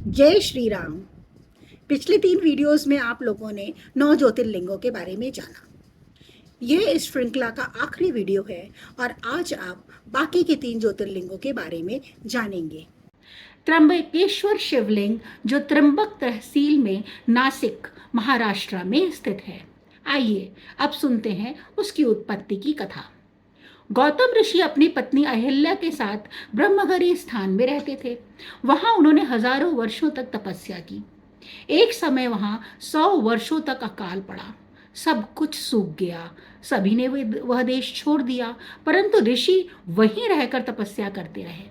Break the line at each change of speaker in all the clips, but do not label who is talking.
जय श्री राम। पिछले 3 वीडियोस में आप लोगों ने 9 ज्योतिर्लिंगों के बारे में जाना। यह इस श्रृंखला का आखिरी वीडियो है और आज आप बाकी के 3 ज्योतिर्लिंगों के बारे में जानेंगे। त्र्यंबकेश्वर शिवलिंग जो त्र्यंबक तहसील में नासिक महाराष्ट्र में स्थित है। आइए अब सुनते हैं उसकी उत्पत्ति की कथा। गौतम ऋषि अपनी पत्नी अहिल्या के साथ ब्रह्मगिरी स्थान में रहते थे। वहां उन्होंने हजारों वर्षों तक तपस्या की। एक समय वहां 100 वर्षों तक अकाल पड़ा। सब कुछ सूख गया। सभी ने वह देश छोड़ दिया, परंतु ऋषि वहीं रहकर तपस्या करते रहे।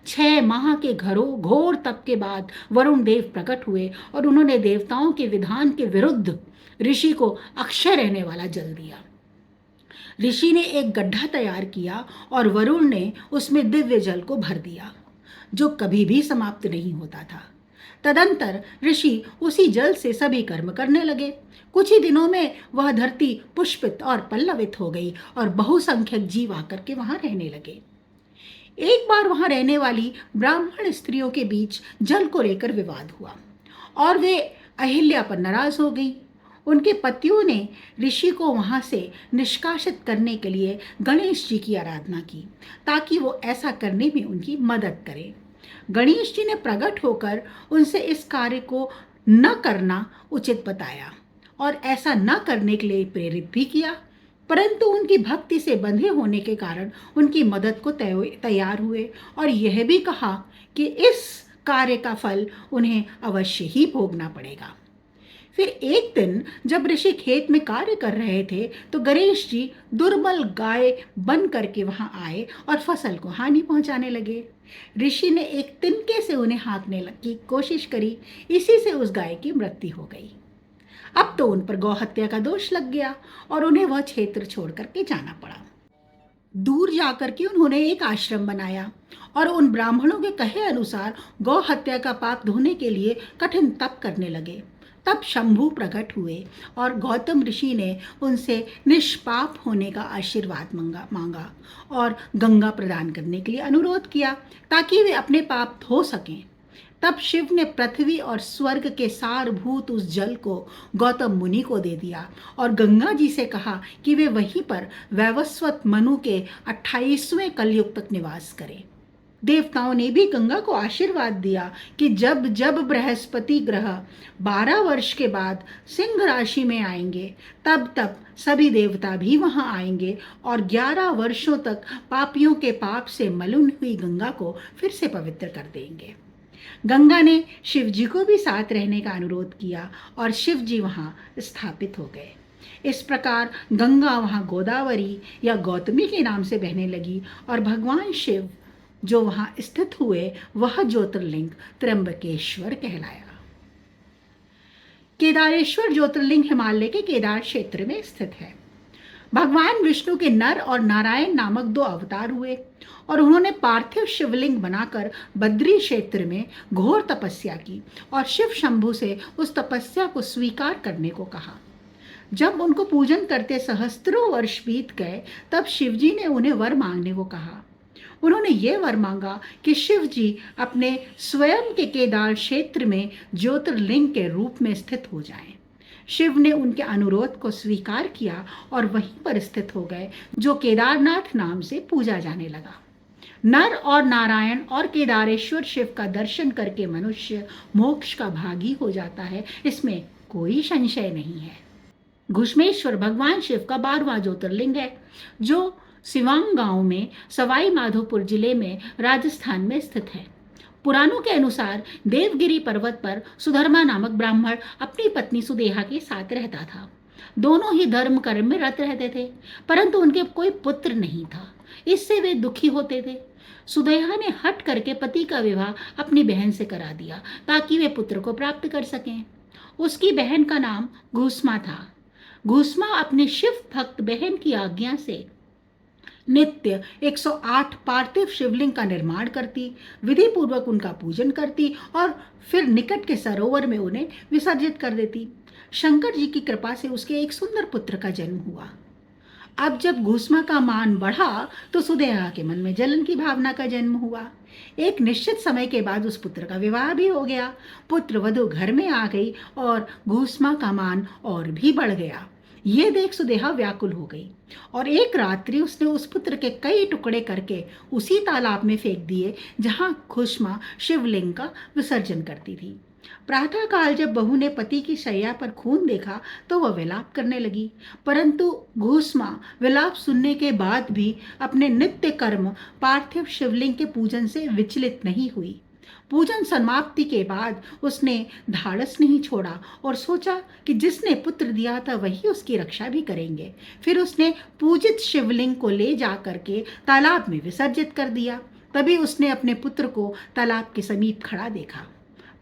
6 माह के घोर तप के बाद वरुण देव प्रकट हुए और उन्होंने देवताओं के विधान के विरुद्ध ऋषि को अक्षय रहने वाला जल दिया। ऋषि ने एक गड्ढा तैयार किया और वरुण ने उसमें दिव्य जल को भर दिया, जो कभी भी समाप्त नहीं होता था। तदंतर ऋषि उसी जल से सभी कर्म करने लगे। कुछ ही दिनों में वह धरती पुष्पित और पल्लवित हो गई और बहुसंख्यक जीव आकर के वहां रहने लगे। एक बार वहां रहने वाली ब्राह्मण स्त्रियों के बीच जल को लेकर विवाद हुआ और वे अहिल्या पर नाराज हो गई। उनके पतियों ने ऋषि को वहां से निष्कासित करने के लिए गणेश जी की आराधना की, ताकि वो ऐसा करने में उनकी मदद करें। गणेश जी ने प्रकट होकर उनसे इस कार्य को न करना उचित बताया और ऐसा न करने के लिए प्रेरित भी किया, परंतु उनकी भक्ति से बंधे होने के कारण उनकी मदद को तैयार हुए और यह भी कहा कि इस कार्य का फल उन्हें अवश्य ही भोगना पड़ेगा। फिर एक दिन जब ऋषि खेत में कार्य कर रहे थे तो गणेश जी दुर्बल गाय बन करके वहां आए और फसल को हानि पहुंचाने लगे। ऋषि ने एक तिनके से उन्हें हाँकने की कोशिश करी। इसी से उस गाय की मृत्यु हो गई। अब तो उन पर गौहत्या का दोष लग गया और उन्हें वह क्षेत्र छोड़ करके जाना पड़ा। दूर जाकर के उन्होंने एक आश्रम बनाया और उन ब्राह्मणों के कहे अनुसार गौ हत्या का पाप धोने के लिए कठिन तप करने लगे। तब शंभु प्रकट हुए और गौतम ऋषि ने उनसे निष्पाप होने का आशीर्वाद मांगा और गंगा प्रदान करने के लिए अनुरोध किया, ताकि वे अपने पाप धो सकें। तब शिव ने पृथ्वी और स्वर्ग के सारभूत उस जल को गौतम मुनि को दे दिया और गंगा जी से कहा कि वे वहीं पर वैवस्वत मनु के 28वें कलयुग तक निवास करें। देवताओं ने भी गंगा को आशीर्वाद दिया कि जब जब बृहस्पति ग्रह 12 वर्ष के बाद सिंह राशि में आएंगे, तब तब सभी देवता भी वहां आएंगे और 11 वर्षों तक पापियों के पाप से मलिन हुई गंगा को फिर से पवित्र कर देंगे। गंगा ने शिव जी को भी साथ रहने का अनुरोध किया और शिव जी वहां स्थापित हो गए। इस प्रकार गंगा वहां गोदावरी या गौतमी के नाम से बहने लगी और भगवान शिव जो वहां स्थित हुए वह ज्योतिर्लिंग त्र्यंबकेश्वर कहलाया। केदारेश्वर ज्योतिर्लिंग हिमालय के केदार क्षेत्र में स्थित है। भगवान विष्णु के नर और नारायण नामक 2 अवतार हुए और उन्होंने पार्थिव शिवलिंग बनाकर बद्री क्षेत्र में घोर तपस्या की और शिव शंभु से उस तपस्या को स्वीकार करने को कहा। जब उनको पूजन करते सहस्त्रों वर्ष बीत गए, तब शिवजी ने उन्हें वर मांगने को कहा। उन्होंने ये वर मांगा कि शिव जी अपने स्वयं के केदार क्षेत्र में ज्योतिर्लिंग के रूप में स्थित हो जाएं। शिव ने उनके अनुरोध को स्वीकार किया और वहीं पर स्थित हो गए, जो केदारनाथ नाम से पूजा जाने लगा। नर और नारायण और केदारेश्वर शिव का दर्शन करके मनुष्य मोक्ष का भागी हो जाता है, इसमें कोई संशय नहीं है। घुश्मेश्वर भगवान शिव का 12वां ज्योतिर्लिंग है, जो सिवांग गांव में सवाई माधोपुर जिले में राजस्थान में स्थित है। पुराणों के अनुसार देवगिरी पर्वत पर सुधर्मा नामक ब्राह्मण अपनी पत्नी सुदेहा के साथ रहता था। दोनों ही धर्म कर्म में रत रहते थे, परंतु उनके कोई पुत्र नहीं था। इससे वे दुखी होते थे। सुदेहा ने हट करके पति का विवाह अपनी बहन से करा दिया, ताकि वे पुत्र को प्राप्त कर सकें। उसकी बहन का नाम घुस्मा था। घुस्मा अपने शिव भक्त बहन की आज्ञा से नित्य 108 पार्थिव शिवलिंग का निर्माण करती, विधि पूर्वक उनका पूजन करती और फिर निकट के सरोवर में उन्हें विसर्जित कर देती। शंकर जी की कृपा से उसके एक सुंदर पुत्र का जन्म हुआ। अब जब घुसमा का मान बढ़ा तो सुदेहा के मन में जलन की भावना का जन्म हुआ। एक निश्चित समय के बाद उस पुत्र का विवाह भी हो गया। पुत्र वधु घर में आ गई और घुसमा का मान और भी बढ़ गया। ये देख सुदेहा व्याकुल हो गई और एक रात्रि उसने उस पुत्र के कई टुकड़े करके उसी तालाब में फेंक दिए जहां घुसमा शिवलिंग का विसर्जन करती थी। प्रातः काल जब बहू ने पति की शैया पर खून देखा तो वह विलाप करने लगी, परंतु घुसमा विलाप सुनने के बाद भी अपने नित्य कर्म पार्थिव शिवलिंग के पूजन से विचलित नहीं हुई। पूजन समाप्ति के बाद उसने धाड़स नहीं छोड़ा और सोचा कि जिसने पुत्र दिया था वही उसकी रक्षा भी करेंगे। फिर उसने पूजित शिवलिंग को ले जा करके तालाब में विसर्जित कर दिया। तभी उसने अपने पुत्र को तालाब के समीप खड़ा देखा,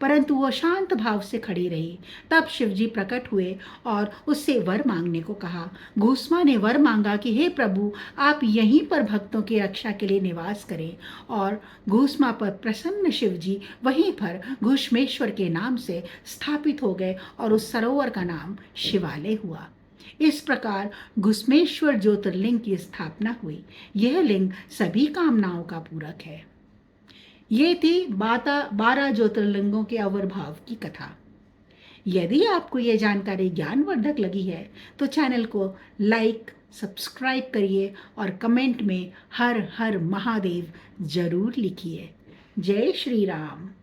परंतु वह शांत भाव से खड़ी रही। तब शिवजी प्रकट हुए और उससे वर मांगने को कहा। घुसमा ने वर मांगा कि हे प्रभु, आप यहीं पर भक्तों की रक्षा के लिए निवास करें। और घुसमा पर प्रसन्न शिवजी वहीं पर घुष्मेश्वर के नाम से स्थापित हो गए और उस सरोवर का नाम शिवालय हुआ। इस प्रकार घुष्मेश्वर ज्योतिर्लिंग की स्थापना हुई। यह लिंग सभी कामनाओं का पूरक है। ये थी 12 ज्योतिर्लिंगों के आविर्भाव की कथा। यदि आपको ये जानकारी ज्ञानवर्धक लगी है तो चैनल को लाइक सब्सक्राइब करिए और कमेंट में हर हर महादेव जरूर लिखिए। जय श्री राम।